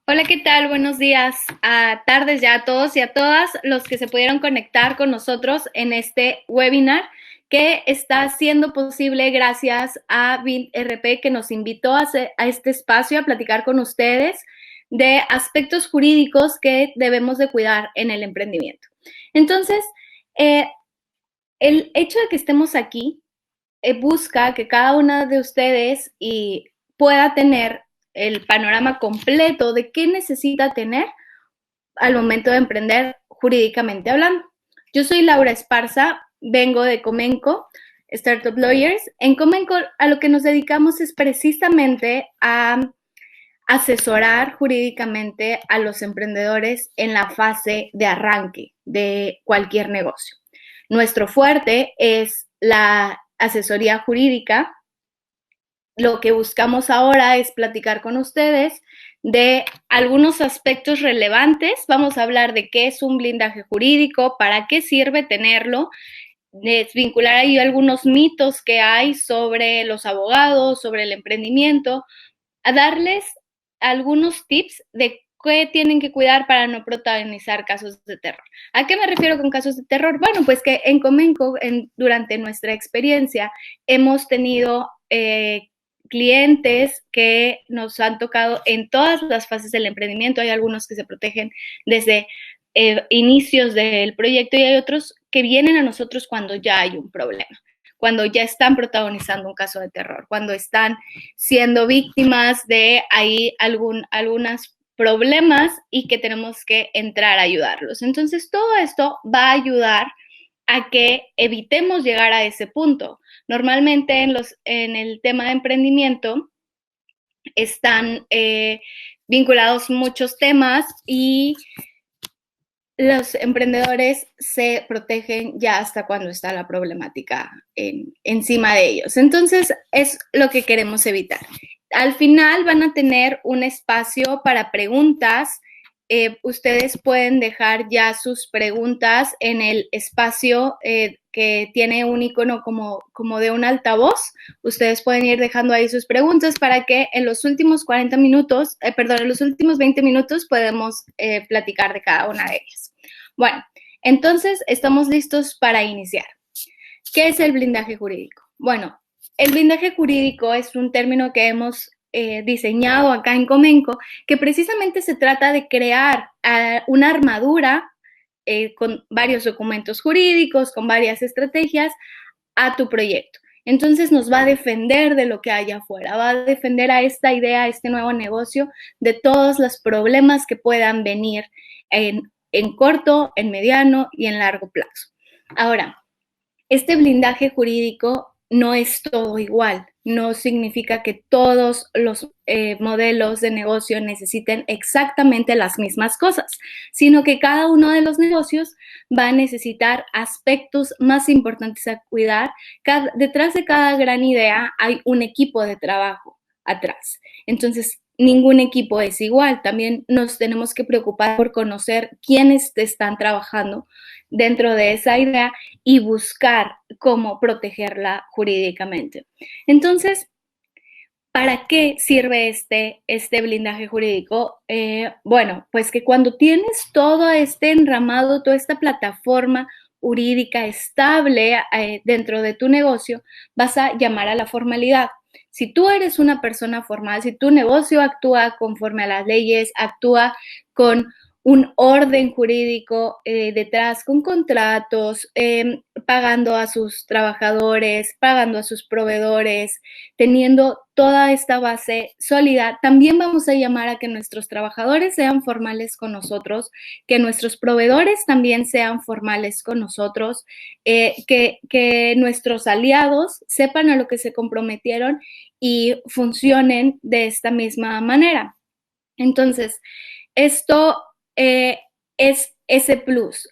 Hola, ¿qué tal? Buenos días, tardes ya a todos y a todas los que se pudieron conectar con nosotros en este webinar que está siendo posible gracias a Build RP, que nos invitó a este espacio a platicar con ustedes de aspectos jurídicos que debemos de cuidar en el emprendimiento. Entonces, el hecho de que estemos aquí busca que cada una de ustedes pueda tener el panorama completo de qué necesita tener al momento de emprender jurídicamente hablando. Yo soy Laura Esparza, vengo de Comenco, Startup Lawyers. En Comenco a lo que nos dedicamos es precisamente a asesorar jurídicamente a los emprendedores en la fase de arranque de cualquier negocio. Nuestro fuerte es la asesoría jurídica. Lo que buscamos ahora es platicar con ustedes de algunos aspectos relevantes. Vamos a hablar de qué es un blindaje jurídico, para qué sirve tenerlo, desvincular ahí algunos mitos que hay sobre los abogados, sobre el emprendimiento, a darles algunos tips de qué tienen que cuidar para no protagonizar casos de terror. ¿A qué me refiero con casos de terror? Bueno, pues que en Comenco, durante nuestra experiencia, hemos tenido clientes que nos han tocado en todas las fases del emprendimiento. Hay algunos que se protegen desde inicios del proyecto y hay otros que vienen a nosotros cuando ya hay un problema, cuando ya están protagonizando un caso de terror, cuando están siendo víctimas de ahí algunos problemas y que tenemos que entrar a ayudarlos. Entonces, todo esto va a ayudar a que evitemos llegar a ese punto. Normalmente en el tema de emprendimiento están vinculados muchos temas y los emprendedores se protegen ya hasta cuando está la problemática encima de ellos. Entonces, es lo que queremos evitar. Al final van a tener un espacio para preguntas. Ustedes pueden dejar ya sus preguntas en el espacio que tiene un icono como de un altavoz. Ustedes pueden ir dejando ahí sus preguntas para que en los últimos 40 minutos, en los últimos 20 minutos podemos platicar de cada una de ellas. Bueno, entonces estamos listos para iniciar. ¿Qué es el blindaje jurídico? Bueno, el blindaje jurídico es un término que hemos diseñado acá en Comenco, que precisamente se trata de crear una armadura con varios documentos jurídicos, con varias estrategias a tu proyecto. Entonces nos va a defender de lo que haya afuera, va a defender a esta idea, a este nuevo negocio, de todos los problemas que puedan venir en corto, en mediano y en largo plazo. Ahora, este blindaje jurídico no es todo igual, no significa que todos los modelos de negocio necesiten exactamente las mismas cosas, sino que cada uno de los negocios va a necesitar aspectos más importantes a cuidar. Detrás de cada gran idea hay un equipo de trabajo atrás. Entonces, ningún equipo es igual. También nos tenemos que preocupar por conocer quiénes están trabajando dentro de esa idea y buscar cómo protegerla jurídicamente. Entonces, ¿para qué sirve este blindaje jurídico? Bueno, pues que cuando tienes todo este enramado, toda esta plataforma jurídica estable dentro de tu negocio, vas a llamar a la formalidad. Si tú eres una persona formal, si tu negocio actúa conforme a las leyes, actúa con un orden jurídico detrás, con contratos, pagando a sus trabajadores, pagando a sus proveedores, teniendo toda esta base sólida, también vamos a llamar a que nuestros trabajadores sean formales con nosotros, que nuestros proveedores también sean formales con nosotros, que nuestros aliados sepan a lo que se comprometieron y funcionen de esta misma manera. Entonces, esto es ese plus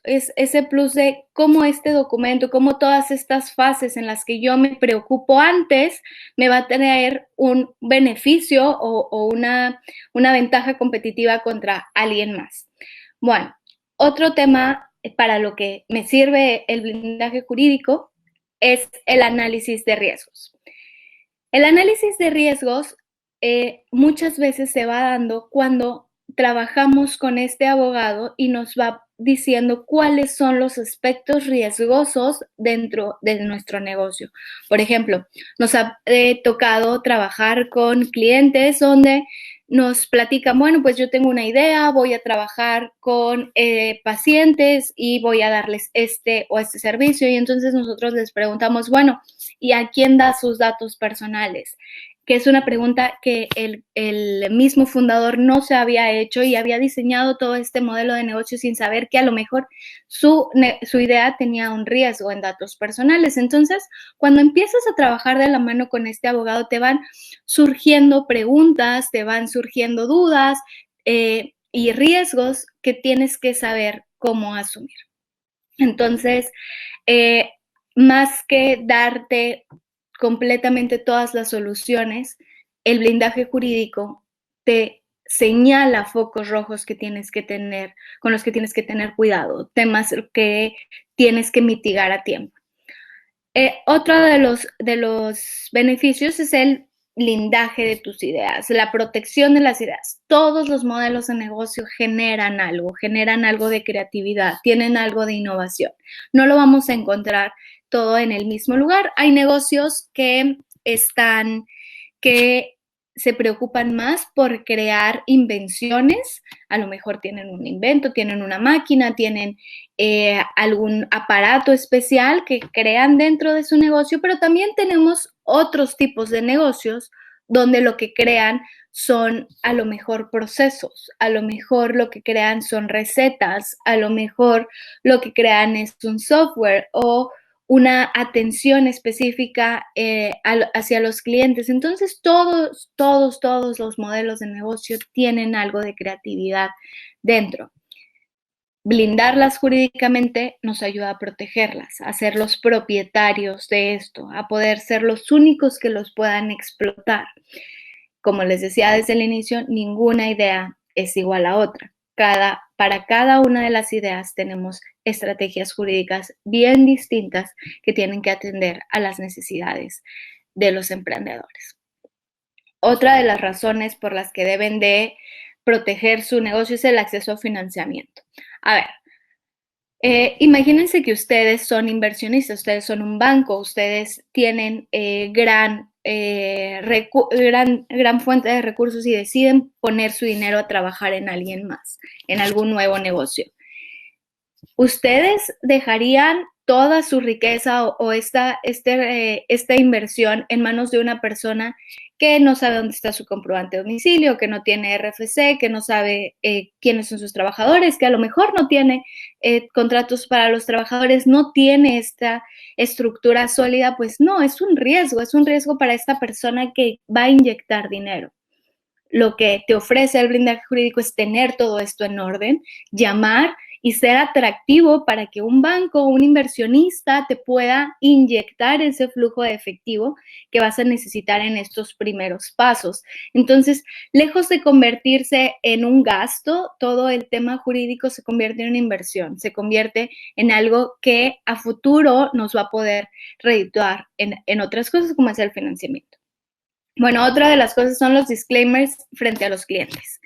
de cómo este documento, cómo todas estas fases en las que yo me preocupo antes, me va a traer un beneficio o una ventaja competitiva contra alguien más. Bueno, otro tema para lo que me sirve el blindaje jurídico es el análisis de riesgos. El análisis de riesgos muchas veces se va dando cuando trabajamos con este abogado y nos va diciendo cuáles son los aspectos riesgosos dentro de nuestro negocio. Por ejemplo, nos ha tocado trabajar con clientes donde nos platican, bueno, pues yo tengo una idea, voy a trabajar con pacientes y voy a darles este o este servicio. Y entonces nosotros les preguntamos, bueno, ¿y a quién da sus datos personales? Que es una pregunta que el mismo fundador no se había hecho y había diseñado todo este modelo de negocio sin saber que a lo mejor su idea tenía un riesgo en datos personales. Entonces, cuando empiezas a trabajar de la mano con este abogado, te van surgiendo preguntas, te van surgiendo dudas y riesgos que tienes que saber cómo asumir. Entonces, más que darte completamente todas las soluciones, el blindaje jurídico te señala focos rojos que tienes que tener, con los que tienes que tener cuidado, temas que tienes que mitigar a tiempo. Otro de los beneficios es el blindaje de tus ideas, la protección de las ideas. Todos los modelos de negocio generan algo de creatividad, tienen algo de innovación. No lo vamos a encontrar todo en el mismo lugar. Hay negocios que se preocupan más por crear invenciones, a lo mejor tienen un invento, tienen una máquina, tienen algún aparato especial que crean dentro de su negocio, pero también tenemos otros tipos de negocios donde lo que crean son a lo mejor procesos, a lo mejor lo que crean son recetas, a lo mejor lo que crean es un software o una atención específica hacia los clientes. Entonces, todos los modelos de negocio tienen algo de creatividad dentro. Blindarlas jurídicamente nos ayuda a protegerlas, a ser los propietarios de esto, a poder ser los únicos que los puedan explotar. Como les decía desde el inicio, ninguna idea es igual a otra. Para cada una de las ideas tenemos estrategias jurídicas bien distintas que tienen que atender a las necesidades de los emprendedores. Otra de las razones por las que deben de proteger su negocio es el acceso a financiamiento. A ver, imagínense que ustedes son inversionistas, ustedes son un banco, ustedes tienen gran fuente de recursos y deciden poner su dinero a trabajar en alguien más, en algún nuevo negocio. ¿Ustedes dejarían toda su riqueza o esta inversión en manos de una persona que no sabe dónde está su comprobante de domicilio, que no tiene RFC, que no sabe quiénes son sus trabajadores, que a lo mejor no tiene contratos para los trabajadores, no tiene esta estructura sólida? Pues no, es un riesgo para esta persona que va a inyectar dinero. Lo que te ofrece el blindaje jurídico es tener todo esto en orden, llamar y ser atractivo para que un banco o un inversionista te pueda inyectar ese flujo de efectivo que vas a necesitar en estos primeros pasos. Entonces, lejos de convertirse en un gasto, todo el tema jurídico se convierte en una inversión, se convierte en algo que a futuro nos va a poder redituar en otras cosas como es el financiamiento. Bueno, otra de las cosas son los disclaimers frente a los clientes.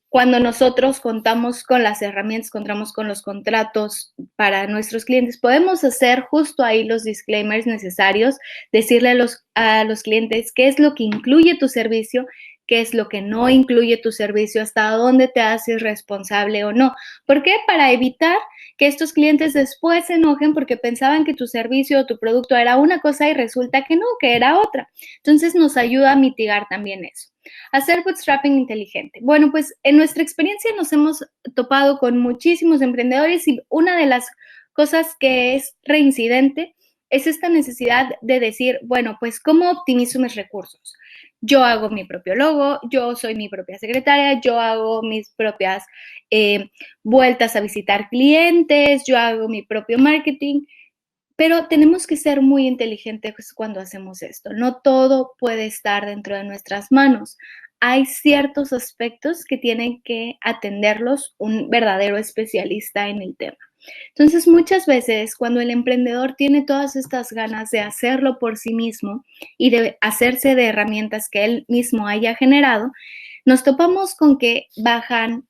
Cuando nosotros contamos con las herramientas, contamos con los contratos para nuestros clientes, podemos hacer justo ahí los disclaimers necesarios, decirle a los clientes qué es lo que incluye tu servicio, qué es lo que no incluye tu servicio, hasta dónde te haces responsable o no. ¿Por qué? Para evitar que estos clientes después se enojen porque pensaban que tu servicio o tu producto era una cosa y resulta que no, que era otra. Entonces nos ayuda a mitigar también eso. Hacer bootstrapping inteligente. Bueno, pues en nuestra experiencia nos hemos topado con muchísimos emprendedores y una de las cosas que es reincidente es esta necesidad de decir, bueno, pues ¿cómo optimizo mis recursos? Yo hago mi propio logo, yo soy mi propia secretaria, yo hago mis propias vueltas a visitar clientes, yo hago mi propio marketing. Pero tenemos que ser muy inteligentes cuando hacemos esto. No todo puede estar dentro de nuestras manos. Hay ciertos aspectos que tienen que atenderlos un verdadero especialista en el tema. Entonces, muchas veces cuando el emprendedor tiene todas estas ganas de hacerlo por sí mismo y de hacerse de herramientas que él mismo haya generado, nos topamos con que bajan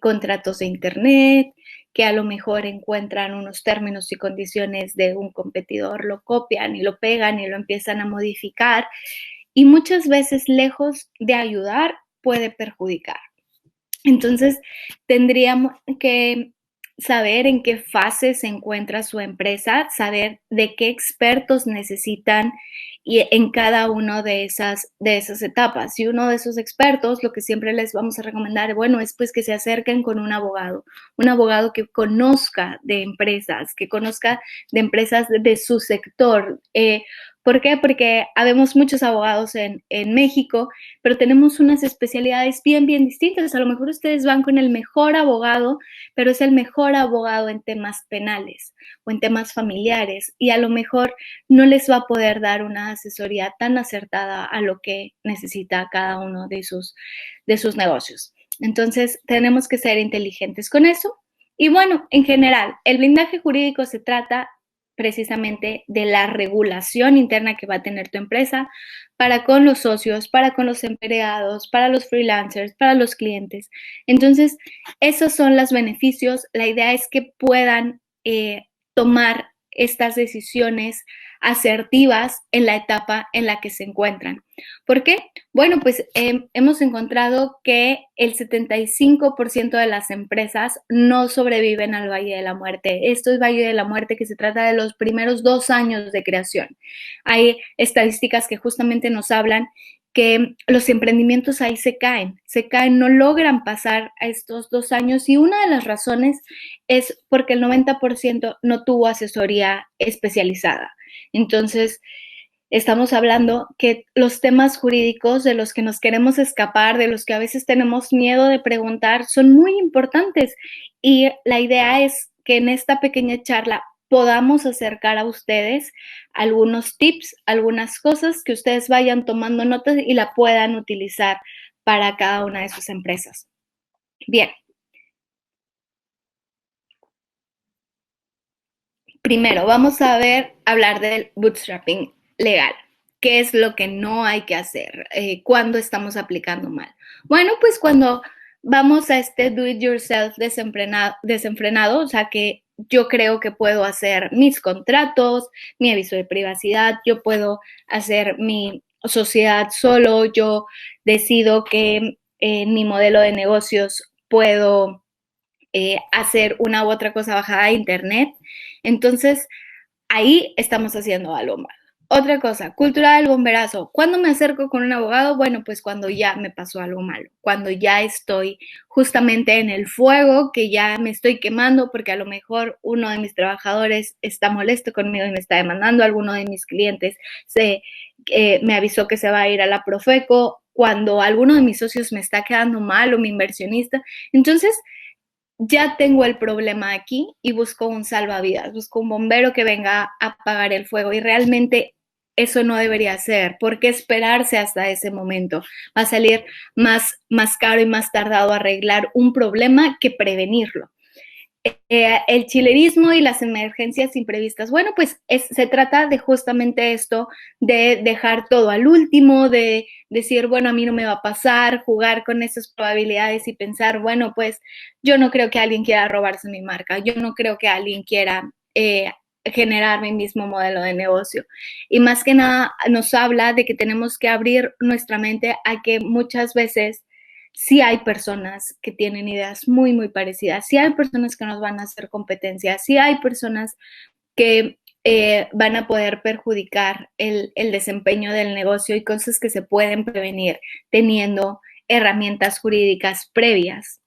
contratos de internet, que a lo mejor encuentran unos términos y condiciones de un competidor, lo copian y lo pegan y lo empiezan a modificar, y muchas veces, lejos de ayudar, puede perjudicar. Entonces, tendríamos que saber en qué fase se encuentra su empresa, saber de qué expertos necesitan y en cada una de esas etapas. Y uno de esos expertos, lo que siempre les vamos a recomendar, bueno, es pues que se acerquen con un abogado que conozca de empresas, de su sector. ¿Por qué? Porque habemos muchos abogados en México, pero tenemos unas especialidades bien distintas. A lo mejor ustedes van con el mejor abogado, pero es el mejor abogado en temas penales o en temas familiares, y a lo mejor no les va a poder dar una asesoría tan acertada a lo que necesita cada uno de sus negocios. Entonces, tenemos que ser inteligentes con eso. Y bueno, en general, el blindaje jurídico se trata precisamente de la regulación interna que va a tener tu empresa para con los socios, para con los empleados, para los freelancers, para los clientes. Entonces, esos son los beneficios. La idea es que puedan tomar estas decisiones asertivas en la etapa en la que se encuentran. ¿Por qué? Bueno, pues hemos encontrado que el 75% de las empresas no sobreviven al Valle de la Muerte. Esto es Valle de la Muerte, que se trata de los primeros 2 años de creación. Hay estadísticas que justamente nos hablan que los emprendimientos ahí se caen, no logran pasar a estos 2 años, y una de las razones es porque el 90% no tuvo asesoría especializada. Entonces, estamos hablando que los temas jurídicos de los que nos queremos escapar, de los que a veces tenemos miedo de preguntar, son muy importantes, y la idea es que en esta pequeña charla podamos acercar a ustedes algunos tips, algunas cosas que ustedes vayan tomando notas y la puedan utilizar para cada una de sus empresas. Bien. Primero, vamos a hablar del bootstrapping legal. ¿Qué es lo que no hay que hacer? ¿Cuándo estamos aplicando mal? Bueno, pues cuando vamos a este do-it-yourself desenfrenado, o sea, que yo creo que puedo hacer mis contratos, mi aviso de privacidad, yo puedo hacer mi sociedad solo, yo decido que en mi modelo de negocios puedo hacer una u otra cosa bajada de internet. Entonces, ahí estamos haciendo algo mal. Otra cosa, cultura del bomberazo. ¿Cuándo me acerco con un abogado? Bueno, pues cuando ya me pasó algo malo, cuando ya estoy justamente en el fuego, que ya me estoy quemando porque a lo mejor uno de mis trabajadores está molesto conmigo y me está demandando, alguno de mis clientes me avisó que se va a ir a la Profeco, cuando alguno de mis socios me está quedando mal o mi inversionista. Entonces, ya tengo el problema aquí y busco un salvavidas, busco un bombero que venga a apagar el fuego, y realmente eso no debería ser. ¿Por qué esperarse hasta ese momento? Va a salir más caro y más tardado arreglar un problema que prevenirlo. El chilerismo y las emergencias imprevistas. Bueno, pues se trata de justamente esto, de dejar todo al último, de decir, bueno, a mí no me va a pasar, jugar con esas probabilidades y pensar, bueno, pues yo no creo que alguien quiera robarse mi marca, yo no creo que alguien quiera generar mi mismo modelo de negocio. Y más que nada nos habla de que tenemos que abrir nuestra mente a que muchas veces sí hay personas que tienen ideas muy parecidas, sí hay personas que nos van a hacer competencia, sí hay personas que van a poder perjudicar el desempeño del negocio, y cosas que se pueden prevenir teniendo herramientas jurídicas previas.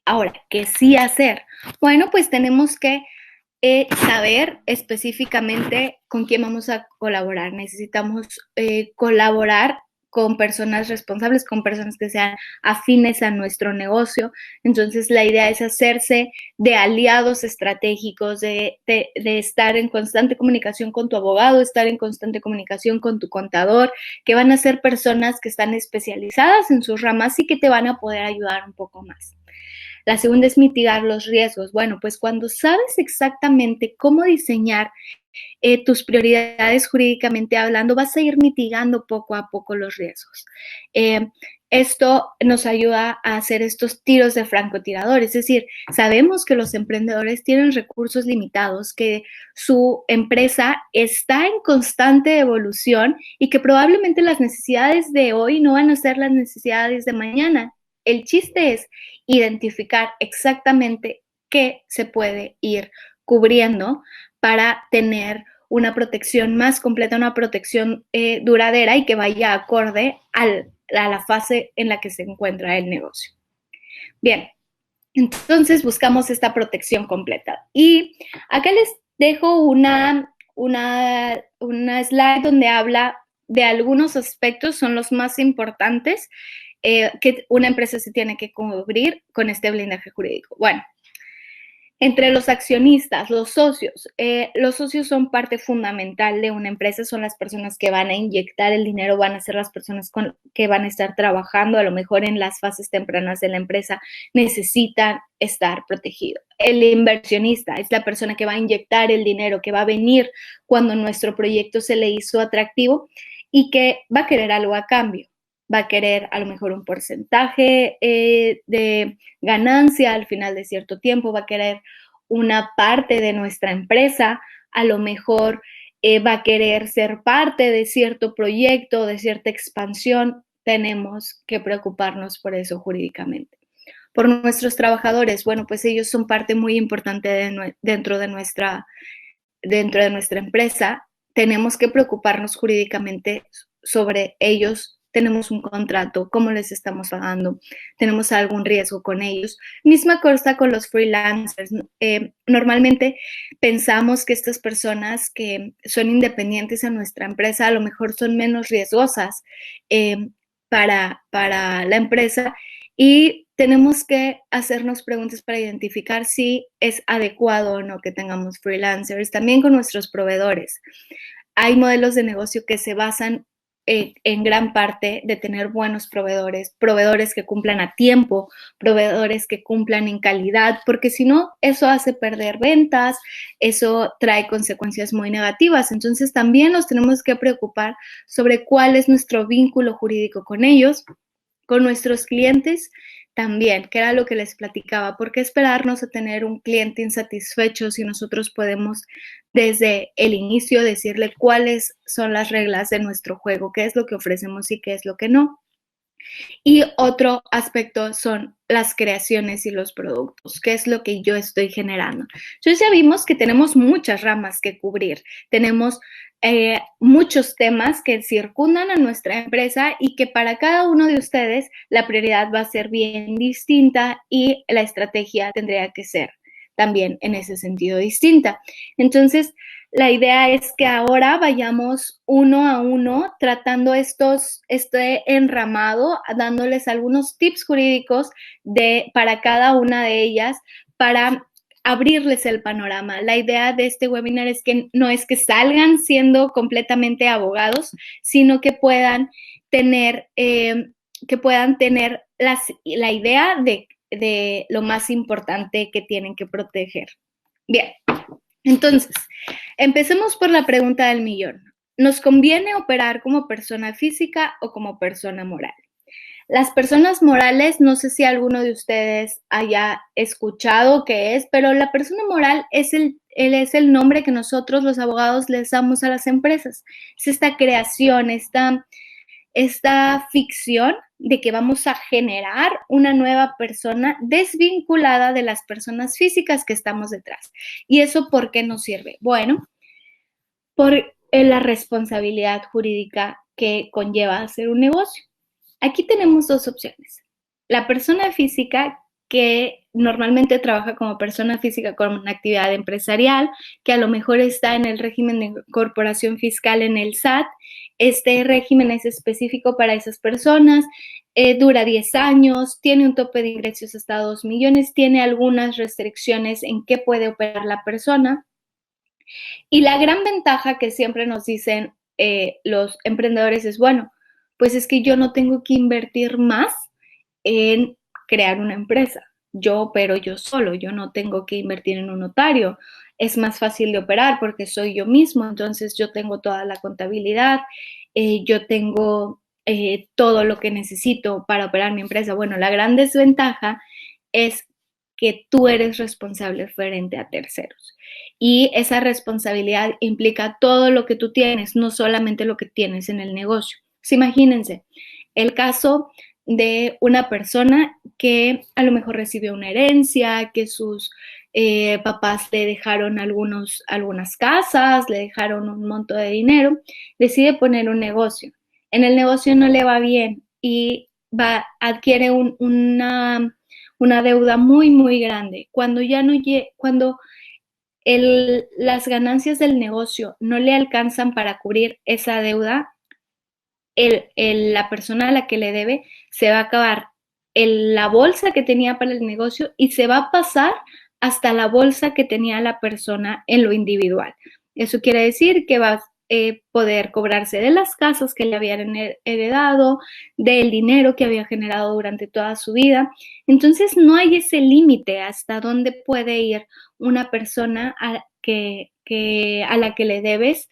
Ahora, ¿qué sí hacer? Bueno, pues tenemos que saber específicamente con quién vamos a colaborar. Necesitamos colaborar con personas responsables, con personas que sean afines a nuestro negocio. Entonces, la idea es hacerse de aliados estratégicos, de estar en constante comunicación con tu abogado, estar en constante comunicación con tu contador, que van a ser personas que están especializadas en sus ramas y que te van a poder ayudar un poco más. La segunda es mitigar los riesgos. Bueno, pues cuando sabes exactamente cómo diseñar tus prioridades jurídicamente hablando, vas a ir mitigando poco a poco los riesgos. Esto nos ayuda a hacer estos tiros de francotirador, es decir, sabemos que los emprendedores tienen recursos limitados, que su empresa está en constante evolución y que probablemente las necesidades de hoy no van a ser las necesidades de mañana. El chiste es identificar exactamente qué se puede ir cubriendo para tener una protección más completa, una protección duradera y que vaya acorde a la fase en la que se encuentra el negocio. Bien, entonces buscamos esta protección completa. Y acá les dejo una slide donde habla de algunos aspectos, son los más importantes que una empresa se tiene que cubrir con este blindaje jurídico. Bueno, entre los accionistas, los socios son parte fundamental de una empresa, son las personas que van a inyectar el dinero, van a ser las personas que van a estar trabajando, a lo mejor en las fases tempranas de la empresa, necesitan estar protegidos. El inversionista es la persona que va a inyectar el dinero, que va a venir cuando nuestro proyecto se le hizo atractivo y que va a querer algo a cambio. Va a querer a lo mejor un porcentaje de ganancia al final de cierto tiempo, va a querer una parte de nuestra empresa, a lo mejor va a querer ser parte de cierto proyecto, de cierta expansión. Tenemos que preocuparnos por eso jurídicamente. Por nuestros trabajadores, bueno, pues ellos son parte muy importante dentro de nuestra empresa. Tenemos que preocuparnos jurídicamente sobre ellos. Tenemos un contrato, cómo les estamos pagando, tenemos algún riesgo con ellos. Misma cosa con los freelancers. Normalmente pensamos que estas personas que son independientes en nuestra empresa a lo mejor son menos riesgosas para la empresa y tenemos que hacernos preguntas para identificar si es adecuado o no que tengamos freelancers. También con nuestros proveedores. Hay modelos de negocio que se basan en gran parte de tener buenos proveedores, proveedores que cumplan a tiempo, proveedores que cumplan en calidad, porque si no, eso hace perder ventas, eso trae consecuencias muy negativas. Entonces, también nos tenemos que preocupar sobre cuál es nuestro vínculo jurídico con ellos, con nuestros clientes también, que era lo que les platicaba. ¿Por qué esperarnos a tener un cliente insatisfecho si nosotros podemos desde el inicio decirle cuáles son las reglas de nuestro juego, qué es lo que ofrecemos y qué es lo que no? Y otro aspecto son las creaciones y los productos, qué es lo que yo estoy generando. Entonces ya vimos que tenemos muchas ramas que cubrir, tenemos muchos temas que circundan a nuestra empresa y que para cada uno de ustedes la prioridad va a ser bien distinta y la estrategia tendría que ser también en ese sentido distinta. Entonces, la idea es que ahora vayamos uno a uno tratando este enramado, dándoles algunos tips jurídicos para cada una de ellas, para abrirles el panorama. La idea de este webinar es que no es que salgan siendo completamente abogados, sino que puedan tener, la idea de lo más importante que tienen que proteger. Bien, entonces, empecemos por la pregunta del millón. ¿Nos conviene operar como persona física o como persona moral? Las personas morales, no sé si alguno de ustedes haya escuchado qué es, pero la persona moral es el nombre que nosotros los abogados les damos a las empresas. Es esta creación, esta ficción de que vamos a generar una nueva persona desvinculada de las personas físicas que estamos detrás. ¿Y eso por qué nos sirve? Bueno, por la responsabilidad jurídica que conlleva hacer un negocio. Aquí tenemos dos opciones. La persona física que normalmente trabaja como persona física con una actividad empresarial, que a lo mejor está en el régimen de incorporación fiscal en el SAT. Este régimen es específico para esas personas, dura 10 años, tiene un tope de ingresos hasta 2 millones, tiene algunas restricciones en qué puede operar la persona. Y la gran ventaja que siempre nos dicen los emprendedores es, bueno, pues es que yo no tengo que invertir más en crear una empresa. Yo opero yo solo, yo no tengo que invertir en un notario. es más fácil de operar porque soy yo mismo, entonces yo tengo toda la contabilidad, yo tengo todo lo que necesito para operar mi empresa. Bueno, la gran desventaja es que tú eres responsable frente a terceros. Y esa responsabilidad implica todo lo que tú tienes, no solamente lo que tienes en el negocio. Pues imagínense el caso de una persona que a lo mejor recibió una herencia, que sus papás le dejaron algunas casas, le dejaron un monto de dinero, decide poner un negocio. En el negocio no le va bien y adquiere una deuda muy, muy grande. Cuando las ganancias del negocio no le alcanzan para cubrir esa deuda, la persona a la que le debe se va a acabar la bolsa que tenía para el negocio y se va a pasar hasta la bolsa que tenía la persona en lo individual. Eso quiere decir que va a poder cobrarse de las casas que le habían heredado, del dinero que había generado durante toda su vida. Entonces no hay ese límite hasta dónde puede ir una persona a la que le debes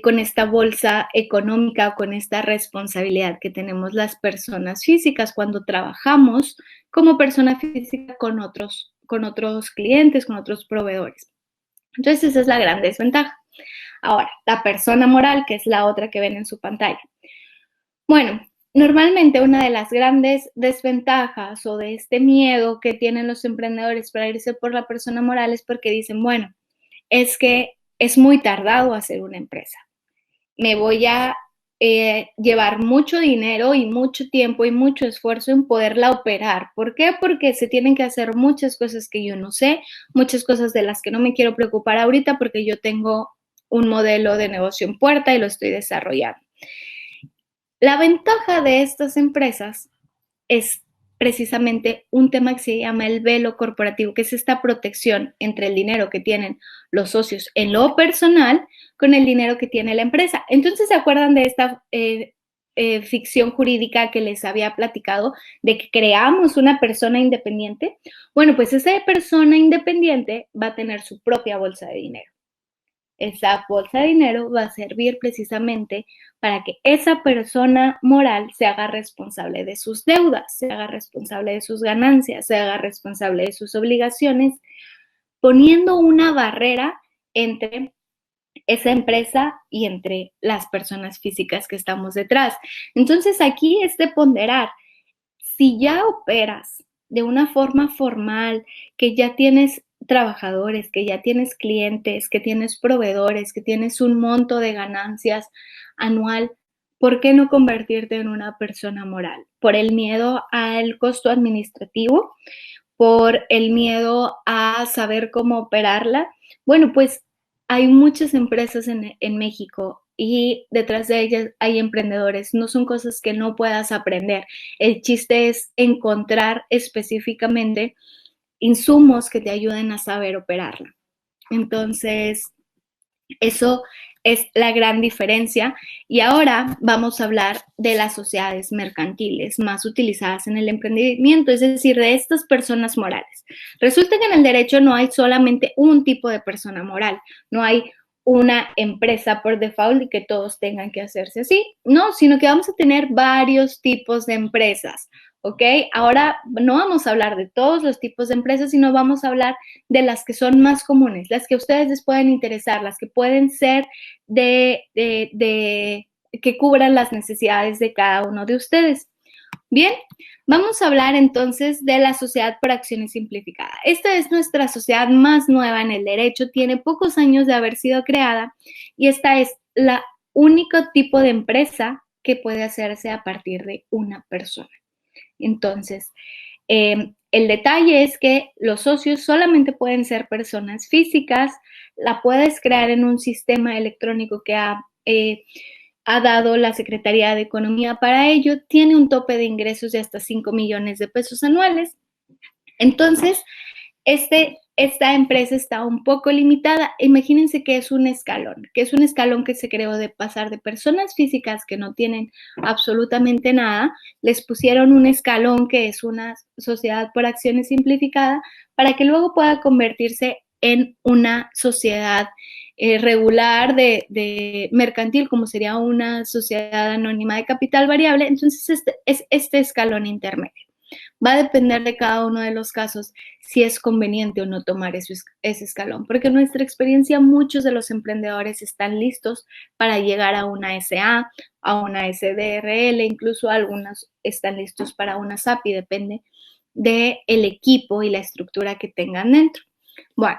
con esta bolsa económica o con esta responsabilidad que tenemos las personas físicas cuando trabajamos como persona física con otros clientes, con otros proveedores. Entonces esa es la gran desventaja. Ahora, la persona moral, que es la otra que ven en su pantalla. Bueno, normalmente una de las grandes desventajas o de este miedo que tienen los emprendedores para irse por la persona moral es porque dicen, bueno, es que es muy tardado hacer una empresa. Me voy a llevar mucho dinero y mucho tiempo y mucho esfuerzo en poderla operar. ¿Por qué? Porque se tienen que hacer muchas cosas que yo no sé, muchas cosas de las que no me quiero preocupar ahorita porque yo tengo un modelo de negocio en puerta y lo estoy desarrollando. La ventaja de estas empresas es precisamente un tema que se llama el velo corporativo, que es esta protección entre el dinero que tienen los socios en lo personal con el dinero que tiene la empresa. Entonces, ¿se acuerdan de esta ficción jurídica que les había platicado de que creamos una persona independiente? Bueno, pues esa persona independiente va a tener su propia bolsa de dinero. Esa bolsa de dinero va a servir precisamente para que esa persona moral se haga responsable de sus deudas, se haga responsable de sus ganancias, se haga responsable de sus obligaciones, poniendo una barrera entre esa empresa y entre las personas físicas que estamos detrás. Entonces aquí es de ponderar, si ya operas de una forma formal, que ya tienes trabajadores, que ya tienes clientes, que tienes proveedores, que tienes un monto de ganancias anual, ¿por qué no convertirte en una persona moral? ¿Por el miedo al costo administrativo? ¿Por el miedo a saber cómo operarla? Bueno, pues hay muchas empresas en México y detrás de ellas hay emprendedores. No son cosas que no puedas aprender. El chiste es encontrar específicamente insumos que te ayuden a saber operarla. Entonces, eso es la gran diferencia. Y ahora vamos a hablar de las sociedades mercantiles más utilizadas en el emprendimiento, es decir, de estas personas morales. Resulta que en el derecho no hay solamente un tipo de persona moral, no hay una empresa por default y que todos tengan que hacerse así, no, sino que vamos a tener varios tipos de empresas. ¿Ok? Ahora no vamos a hablar de todos los tipos de empresas, sino vamos a hablar de las que son más comunes, las que a ustedes les pueden interesar, las que pueden ser que cubran las necesidades de cada uno de ustedes. Bien, vamos a hablar entonces de la sociedad por acciones simplificada. Esta es nuestra sociedad más nueva en el derecho, tiene pocos años de haber sido creada y esta es la único tipo de empresa que puede hacerse a partir de una persona. Entonces, el detalle es que los socios solamente pueden ser personas físicas, la puedes crear en un sistema electrónico que ha dado la Secretaría de Economía para ello, tiene un tope de ingresos de hasta 5 millones de pesos anuales. Entonces, esta empresa está un poco limitada. Imagínense que es un escalón que se creó de pasar de personas físicas que no tienen absolutamente nada, les pusieron un escalón que es una sociedad por acciones simplificada para que luego pueda convertirse en una sociedad regular de mercantil, como sería una sociedad anónima de capital variable. Entonces, este es este escalón intermedio. Va a depender de cada uno de los casos si es conveniente o no tomar ese escalón, porque en nuestra experiencia muchos de los emprendedores están listos para llegar a una SA, a una SDRL, incluso algunos están listos para una SAPI, depende del equipo y la estructura que tengan dentro. Bueno,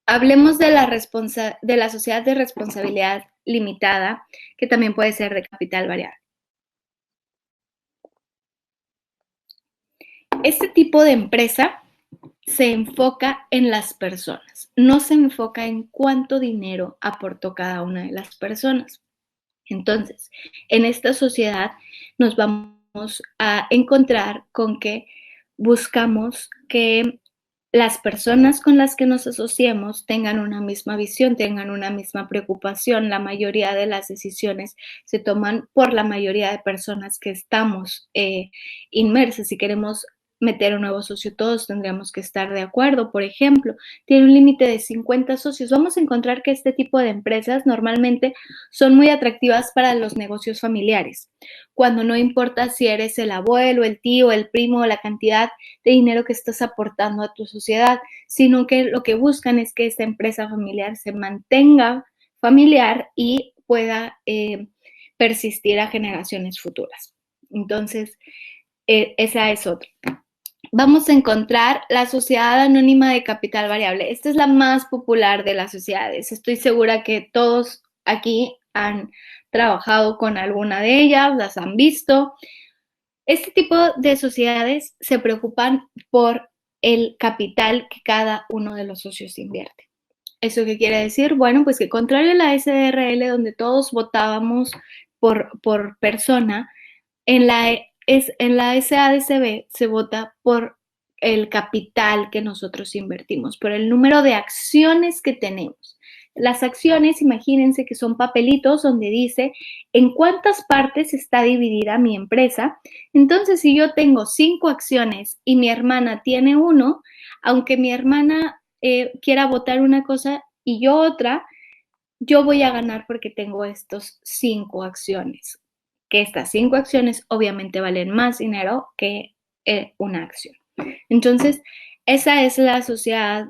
hablemos de la sociedad de responsabilidad limitada, que también puede ser de capital variable. Este tipo de empresa se enfoca en las personas, no se enfoca en cuánto dinero aportó cada una de las personas. Entonces, en esta sociedad nos vamos a encontrar con que buscamos que las personas con las que nos asociemos tengan una misma visión, tengan una misma preocupación. La mayoría de las decisiones se toman por la mayoría de personas que estamos inmersas. Si queremos meter un nuevo socio, todos tendríamos que estar de acuerdo. Por ejemplo, tiene un límite de 50 socios. Vamos a encontrar que este tipo de empresas normalmente son muy atractivas para los negocios familiares, cuando no importa si eres el abuelo, el tío, el primo, la cantidad de dinero que estás aportando a tu sociedad, sino que lo que buscan es que esta empresa familiar se mantenga familiar y pueda persistir a generaciones futuras. Entonces, esa es otra. Vamos a encontrar la sociedad anónima de capital variable. Esta es la más popular de las sociedades. Estoy segura que todos aquí han trabajado con alguna de ellas, las han visto. Este tipo de sociedades se preocupan por el capital que cada uno de los socios invierte. ¿Eso qué quiere decir? Bueno, pues que contrario a la SDRL, donde todos votábamos por persona, en la SADCB se vota por el capital que nosotros invertimos, por el número de acciones que tenemos. Las acciones, imagínense que son papelitos donde dice en cuántas partes está dividida mi empresa. Entonces, si yo tengo 5 acciones y mi hermana tiene 1, aunque mi hermana quiera votar una cosa y yo otra, yo voy a ganar porque tengo estos 5 acciones. Que estas 5 acciones obviamente valen más dinero que una acción. Entonces, esa es la sociedad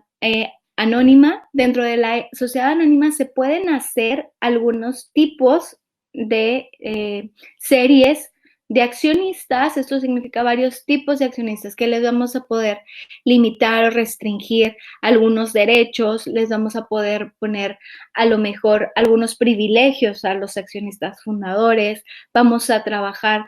anónima. Dentro de la sociedad anónima se pueden hacer algunos tipos de series de accionistas. Esto significa varios tipos de accionistas que les vamos a poder limitar o restringir algunos derechos, les vamos a poder poner a lo mejor algunos privilegios a los accionistas fundadores, vamos a trabajar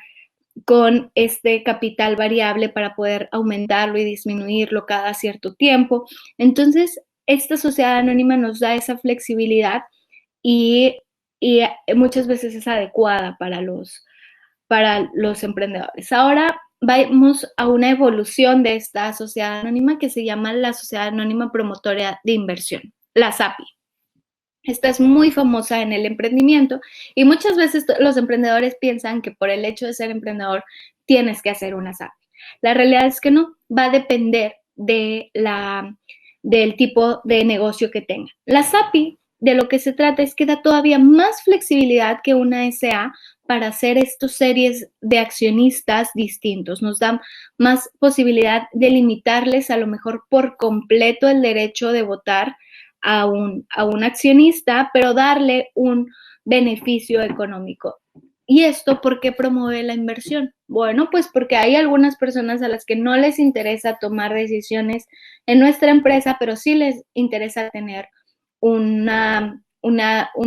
con este capital variable para poder aumentarlo y disminuirlo cada cierto tiempo. Entonces, esta sociedad anónima nos da esa flexibilidad y muchas veces es adecuada para los emprendedores. Ahora vamos a una evolución de esta sociedad anónima que se llama la Sociedad Anónima Promotora de Inversión, la SAPI. Esta es muy famosa en el emprendimiento y muchas veces los emprendedores piensan que por el hecho de ser emprendedor tienes que hacer una SAPI. La realidad es que no, va a depender del tipo de negocio que tenga. La SAPI, de lo que se trata es que da todavía más flexibilidad que una SA para hacer estas series de accionistas distintos. Nos da más posibilidad de limitarles a lo mejor por completo el derecho de votar a un accionista, pero darle un beneficio económico. ¿Y esto por qué promueve la inversión? Bueno, pues porque hay algunas personas a las que no les interesa tomar decisiones en nuestra empresa, pero sí les interesa tener un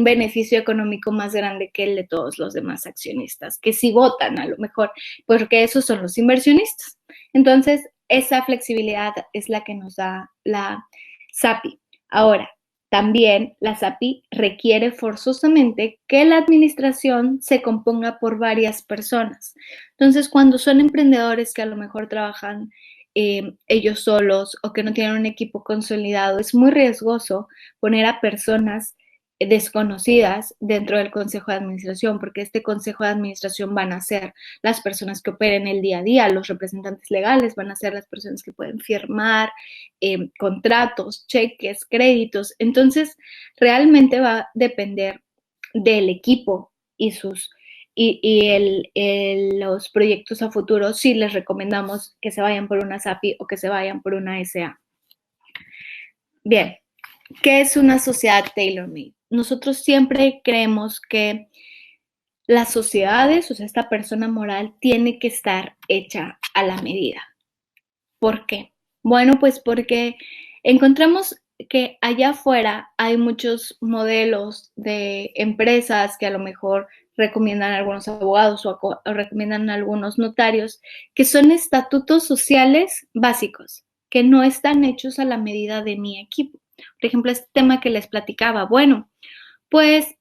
beneficio económico más grande que el de todos los demás accionistas, que sí votan a lo mejor, porque esos son los inversionistas. Entonces, esa flexibilidad es la que nos da la SAPI. Ahora, también la SAPI requiere forzosamente que la administración se componga por varias personas. Entonces, cuando son emprendedores que a lo mejor trabajan ellos solos o que no tienen un equipo consolidado, es muy riesgoso poner a personas desconocidas dentro del consejo de administración, porque este consejo de administración van a ser las personas que operen el día a día, los representantes legales van a ser las personas que pueden firmar contratos, cheques, créditos. Entonces, realmente va a depender del equipo y los proyectos a futuro si les recomendamos que se vayan por una SAPI o que se vayan por una SA. Bien, ¿qué es una sociedad tailor-made? Nosotros siempre creemos que las sociedades, o sea, esta persona moral, tiene que estar hecha a la medida. ¿Por qué? Bueno, pues porque encontramos que allá afuera hay muchos modelos de empresas que a lo mejor recomiendan a algunos abogados o recomiendan a algunos notarios, que son estatutos sociales básicos, que no están hechos a la medida de mi equipo. Por ejemplo, este tema que les platicaba, bueno, pues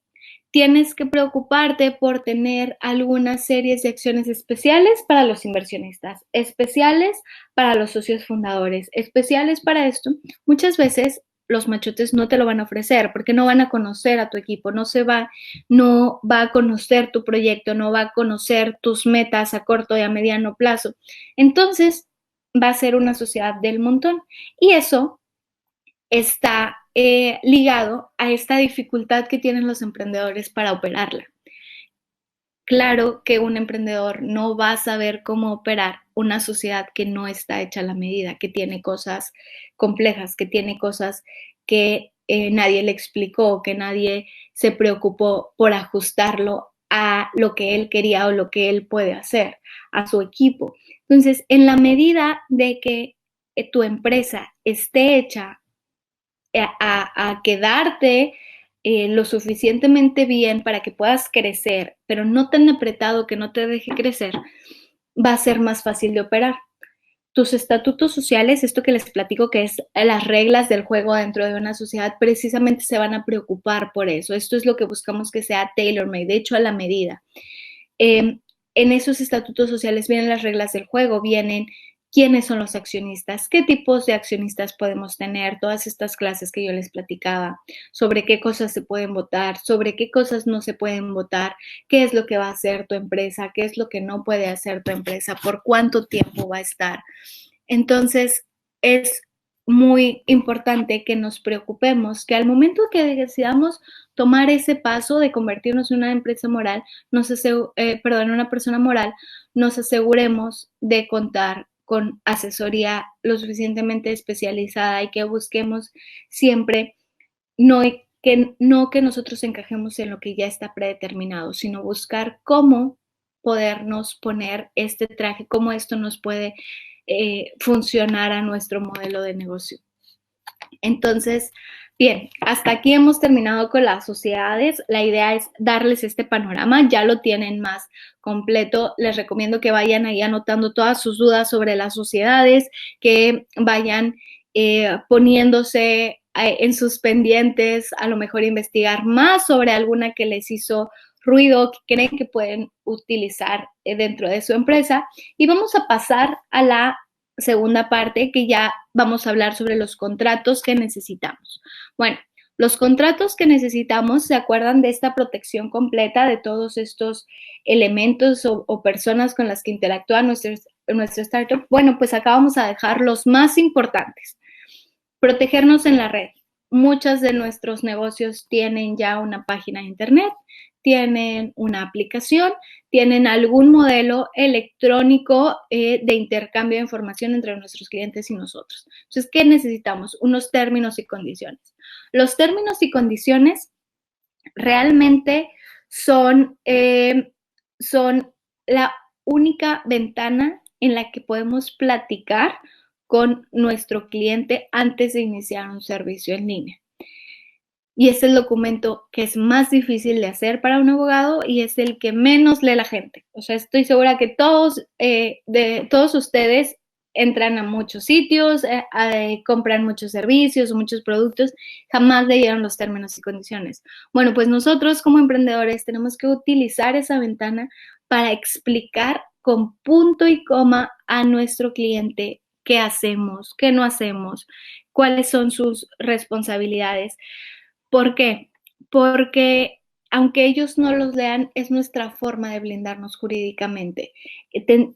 tienes que preocuparte por tener algunas series de acciones especiales para los inversionistas, especiales para los socios fundadores, especiales para esto. Muchas veces los machotes no te lo van a ofrecer porque no van a conocer a tu equipo, no va a conocer tu proyecto, no va a conocer tus metas a corto y a mediano plazo. Entonces, va a ser una sociedad del montón y eso está ligado a esta dificultad que tienen los emprendedores para operarla. Claro que un emprendedor no va a saber cómo operar una sociedad que no está hecha a la medida, que tiene cosas complejas, que tiene cosas que nadie le explicó, que nadie se preocupó por ajustarlo a lo que él quería o lo que él puede hacer, a su equipo. Entonces, en la medida de que tu empresa esté hecha a quedarte lo suficientemente bien para que puedas crecer, pero no tan apretado que no te deje crecer, va a ser más fácil de operar. Tus estatutos sociales, esto que les platico que es las reglas del juego dentro de una sociedad, precisamente se van a preocupar por eso. Esto es lo que buscamos que sea tailor-made, de hecho a la medida. En esos estatutos sociales vienen las reglas del juego, vienen quiénes son los accionistas, qué tipos de accionistas podemos tener, todas estas clases que yo les platicaba, sobre qué cosas se pueden votar, sobre qué cosas no se pueden votar, qué es lo que va a hacer tu empresa, qué es lo que no puede hacer tu empresa, por cuánto tiempo va a estar. Entonces, es muy importante que nos preocupemos, que al momento que decidamos tomar ese paso de convertirnos en una empresa moral, una persona moral, nos aseguremos de contar con asesoría lo suficientemente especializada y que busquemos siempre no que nosotros encajemos en lo que ya está predeterminado, sino buscar cómo podernos poner este traje, cómo esto nos puede funcionar a nuestro modelo de negocio. Entonces, bien, hasta aquí hemos terminado con las sociedades. La idea es darles este panorama, ya lo tienen más completo. Les recomiendo que vayan ahí anotando todas sus dudas sobre las sociedades, que vayan poniéndose en sus pendientes, a lo mejor investigar más sobre alguna que les hizo ruido, que creen que pueden utilizar dentro de su empresa. Y vamos a pasar a la segunda parte, que ya vamos a hablar sobre los contratos que necesitamos. Bueno, los contratos que necesitamos, ¿se acuerdan de esta protección completa de todos estos elementos o personas con las que interactúa nuestro startup? Bueno, pues acá vamos a dejar los más importantes. Protegernos en la red. Muchos de nuestros negocios tienen ya una página de internet, tienen una aplicación, tienen algún modelo electrónico de intercambio de información entre nuestros clientes y nosotros. Entonces, ¿qué necesitamos? Unos términos y condiciones. Los términos y condiciones realmente son la única ventana en la que podemos platicar con nuestro cliente antes de iniciar un servicio en línea. Y es el documento que es más difícil de hacer para un abogado y es el que menos lee la gente. O sea, estoy segura que todos ustedes entran a muchos sitios, compran muchos servicios o muchos productos, jamás leyeron los términos y condiciones. Bueno, pues nosotros como emprendedores tenemos que utilizar esa ventana para explicar con punto y coma a nuestro cliente qué hacemos, qué no hacemos, cuáles son sus responsabilidades. ¿Por qué? porque aunque ellos no los lean, es nuestra forma de blindarnos jurídicamente.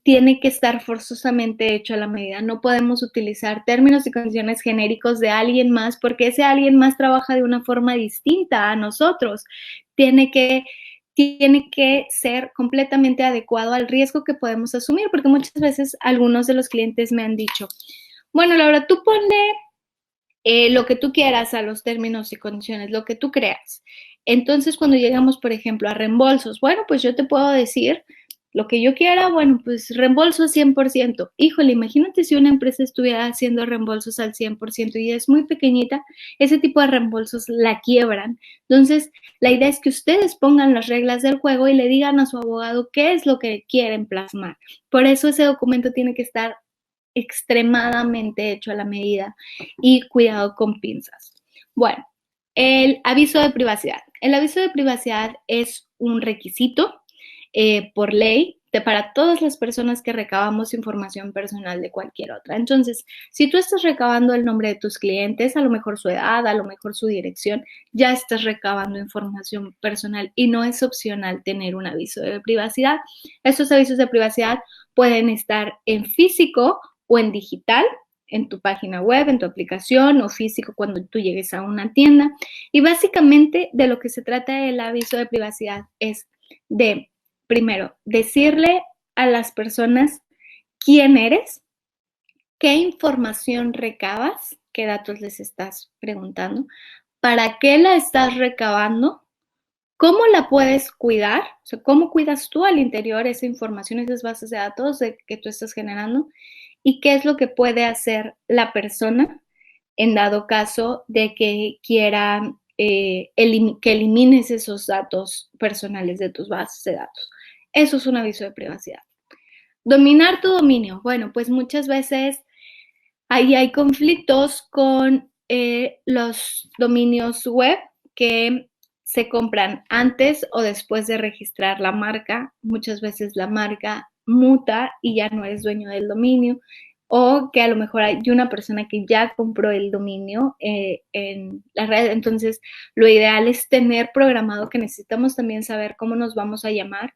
Tiene que estar forzosamente hecho a la medida. No podemos utilizar términos y condiciones genéricos de alguien más porque ese alguien más trabaja de una forma distinta a nosotros. Tiene que ser completamente adecuado al riesgo que podemos asumir, porque muchas veces algunos de los clientes me han dicho, bueno, Laura, tú ponle lo que tú quieras a los términos y condiciones, lo que tú creas. Entonces, cuando llegamos, por ejemplo, a reembolsos, bueno, pues yo te puedo decir lo que yo quiera, bueno, pues reembolso 100%. Híjole, imagínate si una empresa estuviera haciendo reembolsos al 100% y es muy pequeñita, ese tipo de reembolsos la quiebran. Entonces, la idea es que ustedes pongan las reglas del juego y le digan a su abogado qué es lo que quieren plasmar. Por eso ese documento tiene que estar extremadamente hecho a la medida y cuidado con pinzas. Bueno, el aviso de privacidad. El aviso de privacidad es un requisito por ley para todas las personas que recabamos información personal de cualquier otra. Entonces, si tú estás recabando el nombre de tus clientes, a lo mejor su edad, a lo mejor su dirección, ya estás recabando información personal y no es opcional tener un aviso de privacidad. Estos avisos de privacidad pueden estar en físico o en digital, en tu página web, en tu aplicación o físico cuando tú llegues a una tienda. Y básicamente de lo que se trata el aviso de privacidad es de, primero, decirle a las personas quién eres, qué información recabas, qué datos les estás preguntando, para qué la estás recabando, cómo la puedes cuidar, o sea, cómo cuidas tú al interior esa información, esas bases de datos que tú estás generando y qué es lo que puede hacer la persona en dado caso de que quiera que elimines esos datos personales de tus bases de datos. Eso es un aviso de privacidad. Dominar tu dominio. Bueno, pues muchas veces ahí hay conflictos con los dominios web que se compran antes o después de registrar la marca. Muchas veces la marca muta y ya no eres dueño del dominio, o que a lo mejor hay una persona que ya compró el dominio en la red. Entonces, lo ideal es tener programado que necesitamos también saber cómo nos vamos a llamar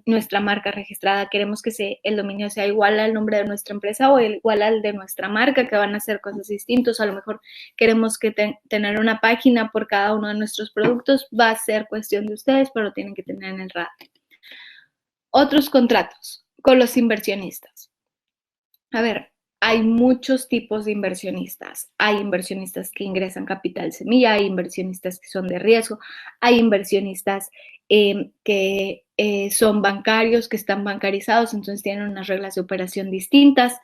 nuestra marca registrada. Queremos que el dominio sea igual al nombre de nuestra empresa o igual al de nuestra marca, que van a ser cosas distintas. A lo mejor queremos que tener una página por cada uno de nuestros productos. Va a ser cuestión de ustedes, pero tienen que tener en el radar. Otros contratos con los inversionistas. A ver, hay muchos tipos de inversionistas. Hay inversionistas que ingresan capital semilla, hay inversionistas que son de riesgo, hay inversionistas que son bancarios, que están bancarizados, entonces tienen unas reglas de operación distintas.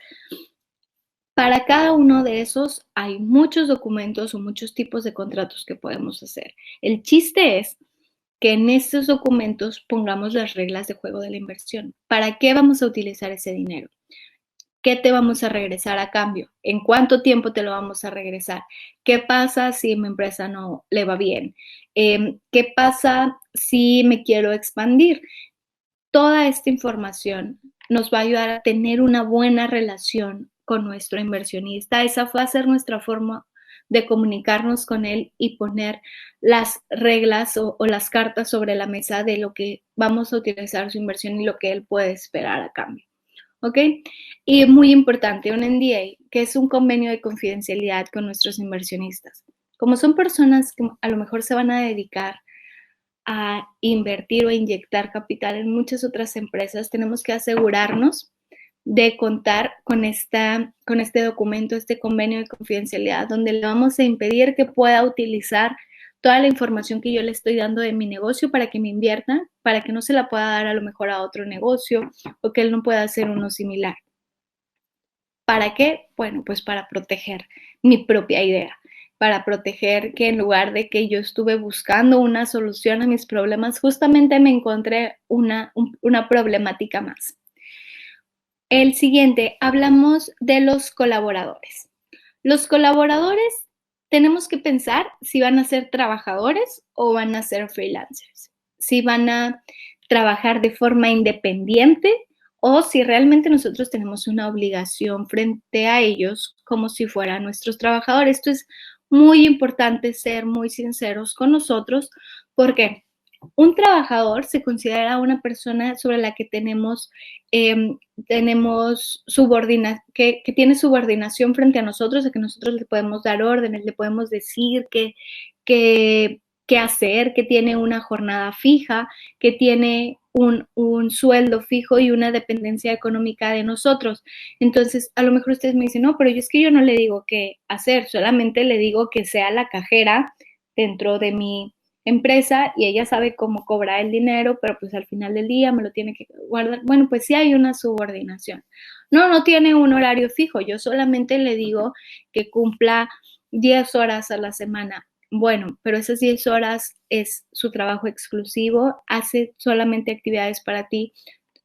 Para cada uno de esos hay muchos documentos o muchos tipos de contratos que podemos hacer. El chiste es que en estos documentos pongamos las reglas de juego de la inversión. ¿Para qué vamos a utilizar ese dinero? ¿Qué te vamos a regresar a cambio? ¿En cuánto tiempo te lo vamos a regresar? ¿Qué pasa si mi empresa no le va bien? ¿Qué pasa si me quiero expandir? Toda esta información nos va a ayudar a tener una buena relación con nuestro inversionista. Esa va a ser nuestra forma de comunicarnos con él y poner las reglas o las cartas sobre la mesa de lo que vamos a utilizar su inversión y lo que él puede esperar a cambio. ¿Ok? Y muy importante, un NDA, que es un convenio de confidencialidad con nuestros inversionistas. Como son personas que a lo mejor se van a dedicar a invertir o inyectar capital en muchas otras empresas, tenemos que asegurarnos de contar con este documento, este convenio de confidencialidad, donde le vamos a impedir que pueda utilizar toda la información que yo le estoy dando de mi negocio para que me invierta, para que no se la pueda dar a lo mejor a otro negocio o que él no pueda hacer uno similar. ¿Para qué? Bueno, pues para proteger mi propia idea, para proteger que en lugar de que yo estuve buscando una solución a mis problemas, justamente me encontré una problemática más. El siguiente, hablamos de los colaboradores. Los colaboradores tenemos que pensar si van a ser trabajadores o van a ser freelancers, si van a trabajar de forma independiente o si realmente nosotros tenemos una obligación frente a ellos como si fueran nuestros trabajadores. Esto es muy importante ser muy sinceros con nosotros, porque un trabajador se considera una persona sobre la que tenemos que tiene subordinación frente a nosotros, a que nosotros le podemos dar órdenes, le podemos decir qué hacer, que tiene una jornada fija, que tiene un sueldo fijo y una dependencia económica de nosotros. Entonces, a lo mejor ustedes me dicen, no, pero es que yo no le digo qué hacer, solamente le digo que sea la cajera dentro de mi empresa y ella sabe cómo cobrar el dinero, pero pues al final del día me lo tiene que guardar. Bueno, pues sí hay una subordinación. No tiene un horario fijo, yo solamente le digo que cumpla 10 horas a la semana. Bueno, pero esas 10 horas es su trabajo exclusivo, hace solamente actividades para ti,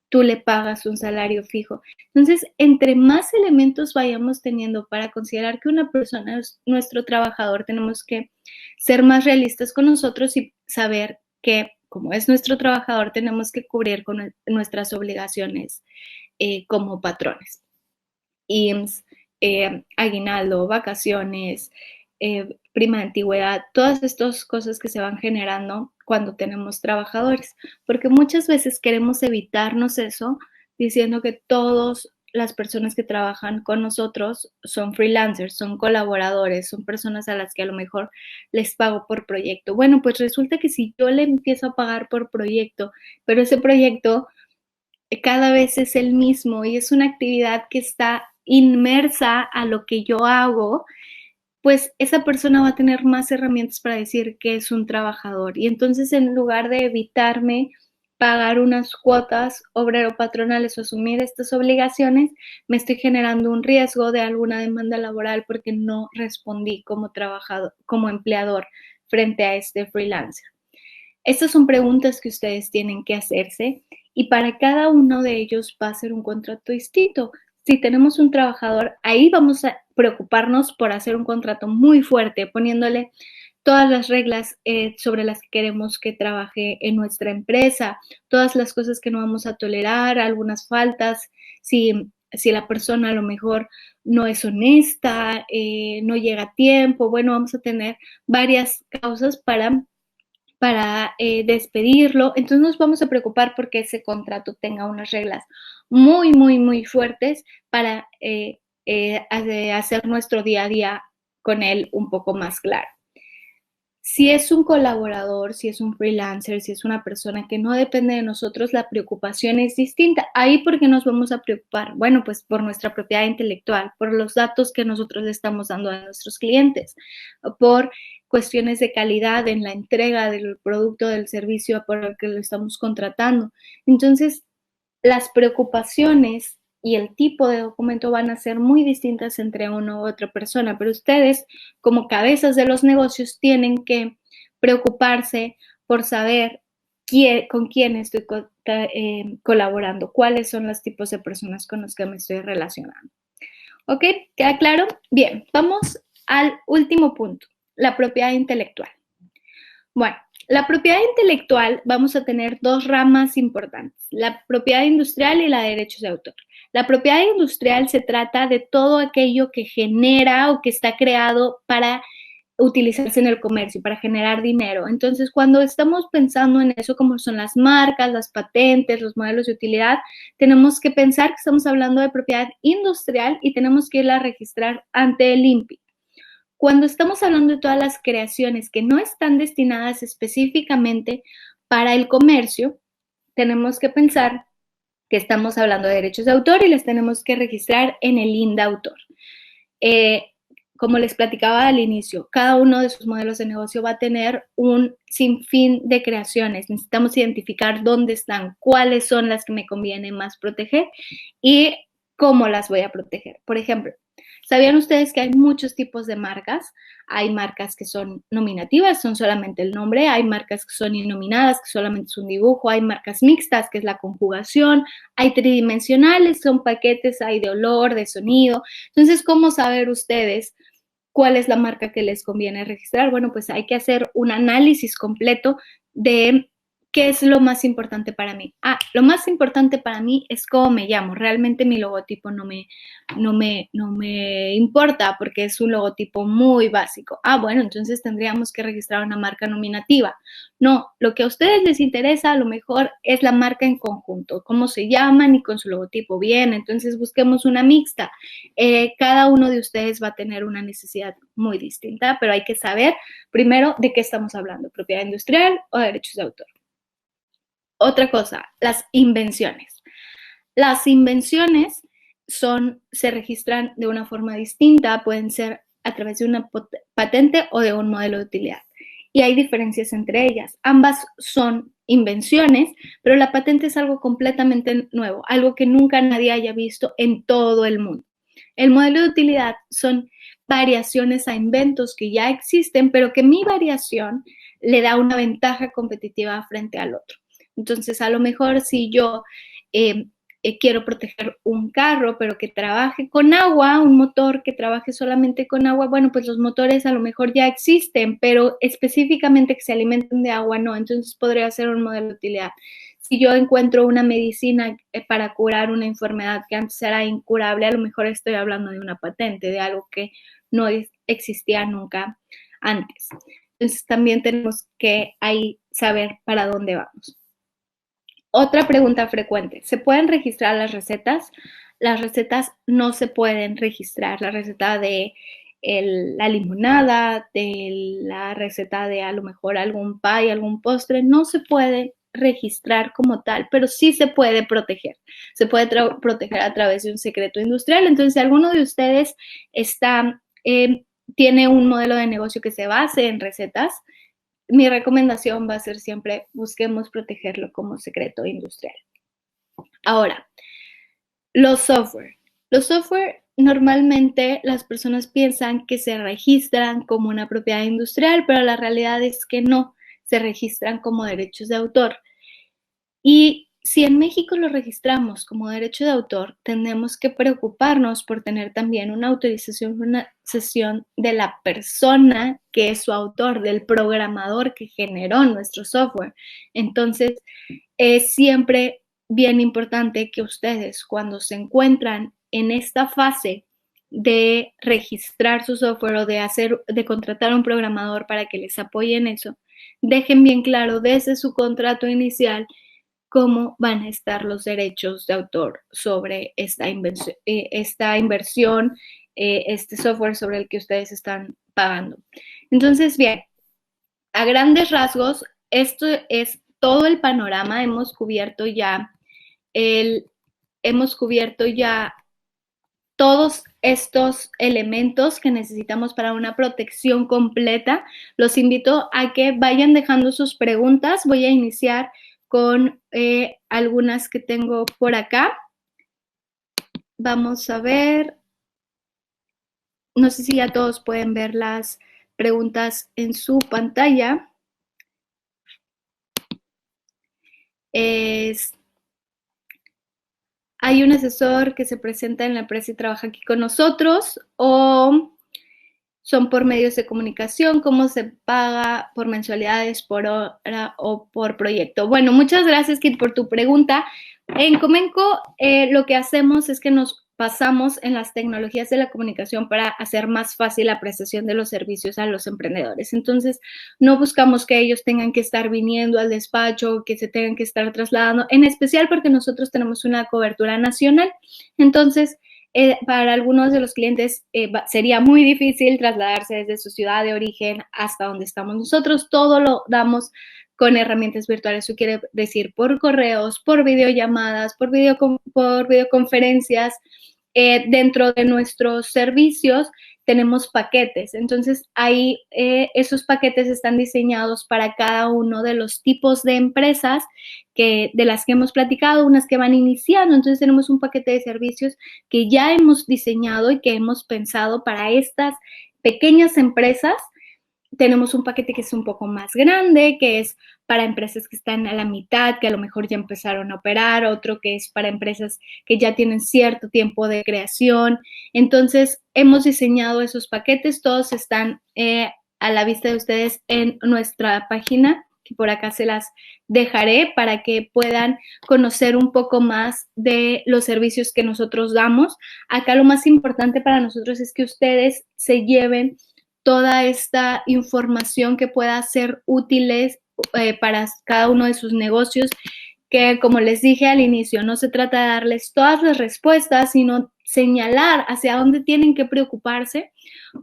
tú le pagas un salario fijo. Entonces, entre más elementos vayamos teniendo para considerar que una persona es nuestro trabajador, tenemos que ser más realistas con nosotros y saber que como es nuestro trabajador, tenemos que cubrir con nuestras obligaciones como patrones. IMSS, aguinaldo, vacaciones, prima de antigüedad, todas estas cosas que se van generando cuando tenemos trabajadores, porque muchas veces queremos evitarnos eso diciendo que todas las personas que trabajan con nosotros son freelancers, son colaboradores, son personas a las que a lo mejor les pago por proyecto. Bueno, pues resulta que si yo le empiezo a pagar por proyecto, pero ese proyecto cada vez es el mismo y es una actividad que está inmersa a lo que yo hago, pues esa persona va a tener más herramientas para decir que es un trabajador. Y entonces en lugar de evitarme pagar unas cuotas obrero-patronales o asumir estas obligaciones, me estoy generando un riesgo de alguna demanda laboral porque no respondí como trabajador, como empleador frente a este freelancer. Estas son preguntas que ustedes tienen que hacerse y para cada uno de ellos va a ser un contrato distinto. Si tenemos un trabajador, ahí vamos a preocuparnos por hacer un contrato muy fuerte, poniéndole todas las reglas sobre las que queremos que trabaje en nuestra empresa, todas las cosas que no vamos a tolerar, algunas faltas, si la persona a lo mejor no es honesta, no llega a tiempo, bueno, vamos a tener varias causas para despedirlo. Entonces nos vamos a preocupar porque ese contrato tenga unas reglas muy fuertes para hacer nuestro día a día con él un poco más claro. Si es un colaborador, si es un freelancer, si es una persona que no depende de nosotros, la preocupación es distinta. Ahí, ¿por qué nos vamos a preocupar? Bueno, pues por nuestra propiedad intelectual, por los datos que nosotros le estamos dando a nuestros clientes, por cuestiones de calidad en la entrega del producto, del servicio por el que lo estamos contratando. Entonces, las preocupaciones y el tipo de documento van a ser muy distintas entre una u otra persona, pero ustedes, como cabezas de los negocios, tienen que preocuparse por saber con quién estoy colaborando, cuáles son los tipos de personas con los que me estoy relacionando. ¿Ok? ¿Queda claro? Bien, vamos al último punto, la propiedad intelectual. Bueno, la propiedad intelectual vamos a tener dos ramas importantes, la propiedad industrial y la de derechos de autor. La propiedad industrial se trata de todo aquello que genera o que está creado para utilizarse en el comercio, para generar dinero. Entonces, cuando estamos pensando en eso, como son las marcas, las patentes, los modelos de utilidad, tenemos que pensar que estamos hablando de propiedad industrial y tenemos que irla a registrar ante el INPI. Cuando estamos hablando de todas las creaciones que no están destinadas específicamente para el comercio, tenemos que pensar que estamos hablando de derechos de autor y les tenemos que registrar en el INDAUTOR. Como les platicaba al inicio, cada uno de sus modelos de negocio va a tener un sinfín de creaciones. Necesitamos identificar dónde están, cuáles son las que me conviene más proteger y cómo las voy a proteger. Por ejemplo, ¿sabían ustedes que hay muchos tipos de marcas? Hay marcas que son nominativas, son solamente el nombre, hay marcas que son innominadas, que solamente es un dibujo, hay marcas mixtas, que es la conjugación, hay tridimensionales, son paquetes, hay de olor, de sonido. Entonces, ¿cómo saber ustedes cuál es la marca que les conviene registrar? Bueno, pues hay que hacer un análisis completo de ¿qué es lo más importante para mí? Lo más importante para mí es cómo me llamo. Realmente mi logotipo no me importa porque es un logotipo muy básico. Bueno, entonces tendríamos que registrar una marca nominativa. No, lo que a ustedes les interesa a lo mejor es la marca en conjunto, cómo se llaman y con su logotipo. Bien, entonces busquemos una mixta. Cada uno de ustedes va a tener una necesidad muy distinta, pero hay que saber primero de qué estamos hablando, propiedad industrial o derechos de autor. Otra cosa, las invenciones. Las invenciones se registran de una forma distinta, pueden ser a través de una patente o de un modelo de utilidad. Y hay diferencias entre ellas. Ambas son invenciones, pero la patente es algo completamente nuevo, algo que nunca nadie haya visto en todo el mundo. El modelo de utilidad son variaciones a inventos que ya existen, pero que mi variación le da una ventaja competitiva frente al otro. Entonces, a lo mejor si yo quiero proteger un carro, pero que trabaje con agua, un motor que trabaje solamente con agua, bueno, pues los motores a lo mejor ya existen, pero específicamente que se alimenten de agua, no. Entonces podría ser un modelo de utilidad. Si yo encuentro una medicina para curar una enfermedad que antes era incurable, a lo mejor estoy hablando de una patente, de algo que no existía nunca antes. Entonces también tenemos que ahí saber para dónde vamos. Otra pregunta frecuente, ¿se pueden registrar las recetas? Las recetas no se pueden registrar. La receta de la limonada, de la receta de a lo mejor algún pie, algún postre, no se puede registrar como tal, pero sí se puede proteger. Se puede proteger a través de un secreto industrial. Entonces, si alguno de ustedes tiene un modelo de negocio que se base en recetas, mi recomendación va a ser siempre busquemos protegerlo como secreto industrial. Ahora, los software. Los software normalmente las personas piensan que se registran como una propiedad industrial, pero la realidad es que no, se registran como derechos de autor. Y si en México lo registramos como derecho de autor, tenemos que preocuparnos por tener también una autorización, una sesión de la persona que es su autor, del programador que generó nuestro software. Entonces, es siempre bien importante que ustedes, cuando se encuentran en esta fase de registrar su software o de contratar a un programador para que les apoye en eso, dejen bien claro desde su contrato inicial cómo van a estar los derechos de autor sobre esta inversión, este software sobre el que ustedes están pagando. Entonces, bien, a grandes rasgos, esto es todo el panorama. Hemos cubierto ya todos estos elementos que necesitamos para una protección completa. Los invito a que vayan dejando sus preguntas. Voy a iniciar con algunas que tengo por acá. Vamos a ver. No sé si ya todos pueden ver las preguntas en su pantalla. Hay un asesor que se presenta en la empresa y trabaja aquí con nosotros, o son por medios de comunicación, cómo se paga, por mensualidades, por hora o por proyecto. Bueno, muchas gracias, Kit, por tu pregunta. En Comenco lo que hacemos es que nos basamos en las tecnologías de la comunicación para hacer más fácil la prestación de los servicios a los emprendedores. Entonces, no buscamos que ellos tengan que estar viniendo al despacho, que se tengan que estar trasladando, en especial porque nosotros tenemos una cobertura nacional. Entonces, para algunos de los clientes sería muy difícil trasladarse desde su ciudad de origen hasta donde estamos nosotros. Todo lo damos con herramientas virtuales. Eso quiere decir por correos, por videollamadas, por videoconferencias. Dentro de nuestros servicios tenemos paquetes. Entonces, ahí esos paquetes están diseñados para cada uno de los tipos de empresas de las que hemos platicado, unas que van iniciando. Entonces, tenemos un paquete de servicios que ya hemos diseñado y que hemos pensado para estas pequeñas empresas. Tenemos un paquete que es un poco más grande, que es para empresas que están a la mitad, que a lo mejor ya empezaron a operar, otro que es para empresas que ya tienen cierto tiempo de creación. Entonces, hemos diseñado esos paquetes, todos están a la vista de ustedes en nuestra página que por acá se las dejaré para que puedan conocer un poco más de los servicios que nosotros damos. Acá lo más importante para nosotros es que ustedes se lleven toda esta información que pueda ser útiles para cada uno de sus negocios, que como les dije al inicio, no se trata de darles todas las respuestas, sino señalar hacia dónde tienen que preocuparse,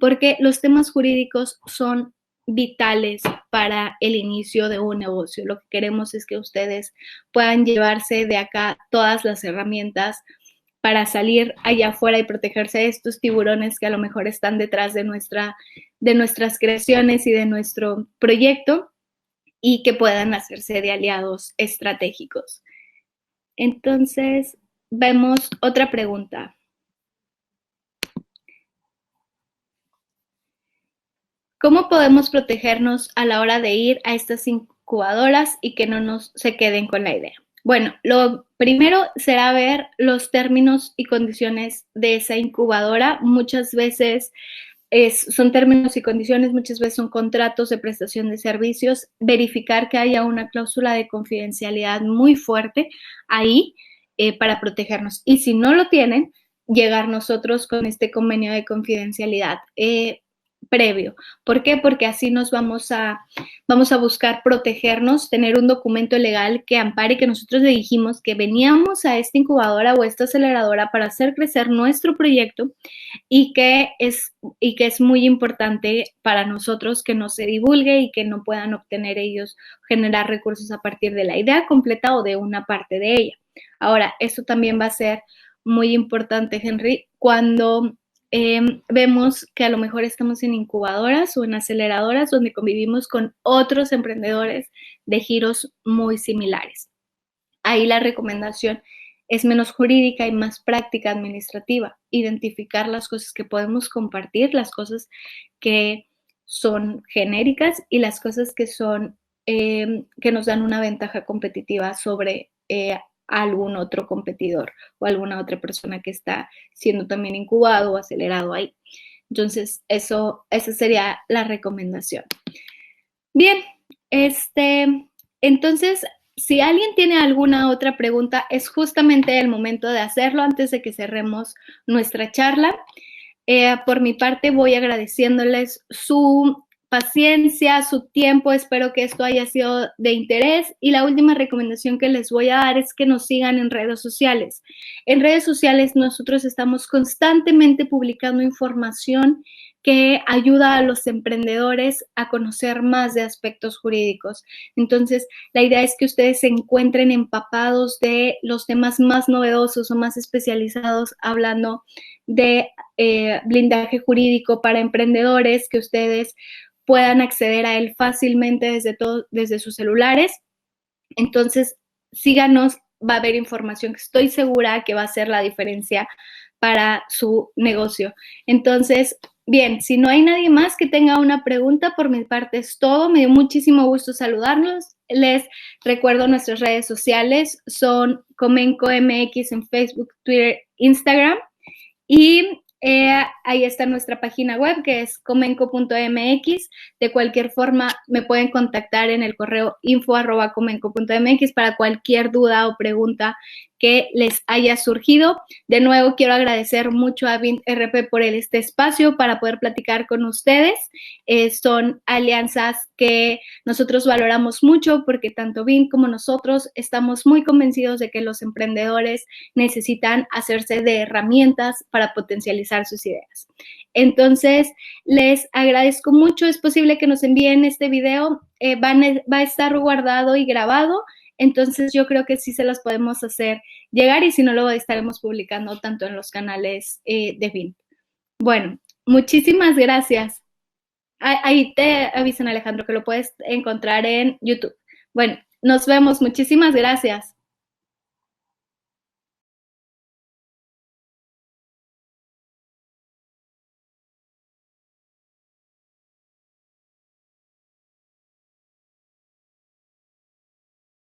porque los temas jurídicos son vitales para el inicio de un negocio. Lo que queremos es que ustedes puedan llevarse de acá todas las herramientas para salir allá afuera y protegerse de estos tiburones que a lo mejor están detrás de nuestras creaciones y de nuestro proyecto, y que puedan hacerse de aliados estratégicos. Entonces, vemos otra pregunta. ¿Cómo podemos protegernos a la hora de ir a estas incubadoras y que no nos se queden con la idea? Bueno, lo primero será ver los términos y condiciones de esa incubadora. Muchas veces son términos y condiciones, muchas veces son contratos de prestación de servicios. Verificar que haya una cláusula de confidencialidad muy fuerte ahí para protegernos. Y si no lo tienen, llegar nosotros con este convenio de confidencialidad previo. ¿Por qué? Porque así nos vamos a buscar protegernos, tener un documento legal que ampare que nosotros le dijimos que veníamos a esta incubadora o esta aceleradora para hacer crecer nuestro proyecto, y que es muy importante para nosotros que no se divulgue y que no puedan obtener ellos, generar recursos a partir de la idea completa o de una parte de ella. Ahora, eso también va a ser muy importante, Henry, cuando vemos que a lo mejor estamos en incubadoras o en aceleradoras donde convivimos con otros emprendedores de giros muy similares. Ahí la recomendación es menos jurídica y más práctica administrativa. Identificar las cosas que podemos compartir, las cosas que son genéricas y las cosas que son que nos dan una ventaja competitiva sobre algún otro competidor o alguna otra persona que está siendo también incubado o acelerado ahí. Entonces, esa sería la recomendación. Bien, entonces, si alguien tiene alguna otra pregunta, es justamente el momento de hacerlo antes de que cerremos nuestra charla. Por mi parte, voy agradeciéndoles su paciencia, su tiempo. Espero que esto haya sido de interés. Y la última recomendación que les voy a dar es que nos sigan en redes sociales. En redes sociales nosotros estamos constantemente publicando información que ayuda a los emprendedores a conocer más de aspectos jurídicos. Entonces, la idea es que ustedes se encuentren empapados de los temas más novedosos o más especializados, hablando de blindaje jurídico para emprendedores, que ustedes puedan acceder a él fácilmente desde sus celulares. Entonces, síganos, va a haber información que estoy segura que va a hacer la diferencia para su negocio. Entonces, bien, si no hay nadie más que tenga una pregunta, por mi parte es todo. Me dio muchísimo gusto saludarlos. Les recuerdo nuestras redes sociales, son Comenco MX en Facebook, Twitter, Instagram. Y ahí está nuestra página web, que es comenco.mx. De cualquier forma, me pueden contactar en el correo info@comenco.mx para cualquier duda o pregunta que les haya surgido. De nuevo, quiero agradecer mucho a Vint RP por este espacio para poder platicar con ustedes. Son alianzas que nosotros valoramos mucho, porque tanto Vint como nosotros estamos muy convencidos de que los emprendedores necesitan hacerse de herramientas para potencializar sus ideas. Entonces, les agradezco mucho. Es posible que nos envíen este video. Va a estar guardado y grabado. Entonces, yo creo que sí se las podemos hacer llegar, y si no, luego estaremos publicando tanto en los canales de Vint. Bueno, muchísimas gracias. Ahí te avisan, Alejandro, que lo puedes encontrar en YouTube. Bueno, nos vemos. Muchísimas gracias.